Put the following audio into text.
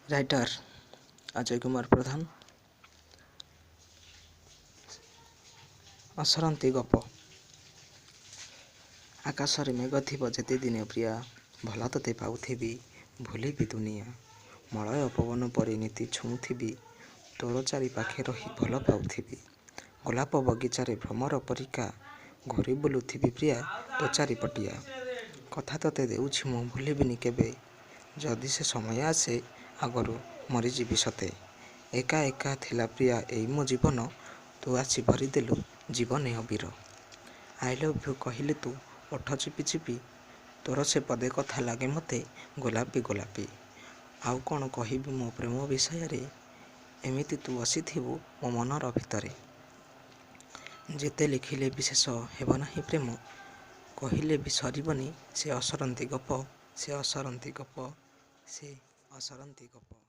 Writer Ajay Kumar Pradhan. ଅସରନ୍ତି ଗପ। ଆକାଶରେ ମେଘ ଥିବ ଯେତେ ଦିନ ପ୍ରିୟା, ଭଲ ତୋତେ ପାଉଥିବି ଭୁଲିବି ଦୁନିଆ। ମଳୟ ପବନ ପରି ନିତି ଛୁଉଁଥିବି, ତୋର ଚାରି ପାଖେ ରହି ଭଲ ପାଉଥିବି। ଗୋଲାପ ବଗିଚାରେ ଭ୍ରମର ପରିକା, ଘୂରି ବୁଲୁଥିବି ପ୍ରିୟା ତୋ ଚାରିପଟିଆ। କଥା ତୋତେ ଦେଉଛି ମୁଁ ଭୁଲିବିନି କେବେ, ଯଦି ସେ ସମୟ ଆସେ ଆଗରୁ ମରିଯିବି ସତେ। ଏକା ଏକା ଥିଲା ପ୍ରିୟା ଏଇ ମୋ ଜୀବନ, ତୁ ଆସି ଭରିଦେଲୁ ଜୀବନେ ଅବିର। ଆଇ ଲଭ୍ ୟୁ କହିଲେ ତୁ ଓଠ ଚିପି ଚିପି, ତୋର ସେ ପଦେ କଥା ଲାଗେ ମୋତେ ଗୋଲାପି ଗୋଲାପି। ଆଉ କ'ଣ କହିବି ମୋ ପ୍ରେମ ବିଷୟରେ, ଏମିତି ତୁ ବସିଥିବୁ ମୋ ମନର ଭିତରେ। ଯେତେ ଲେଖିଲେ ବି ଶେଷ ହେବ ନାହିଁ ପ୍ରେମ, କହିଲେ ବି ସରିବନି ସେ ଅସରନ୍ତି ଗପ, ସେ ଅସରନ୍ତି ଗପ, ସେ ଅସରନ୍ତି ଗପ।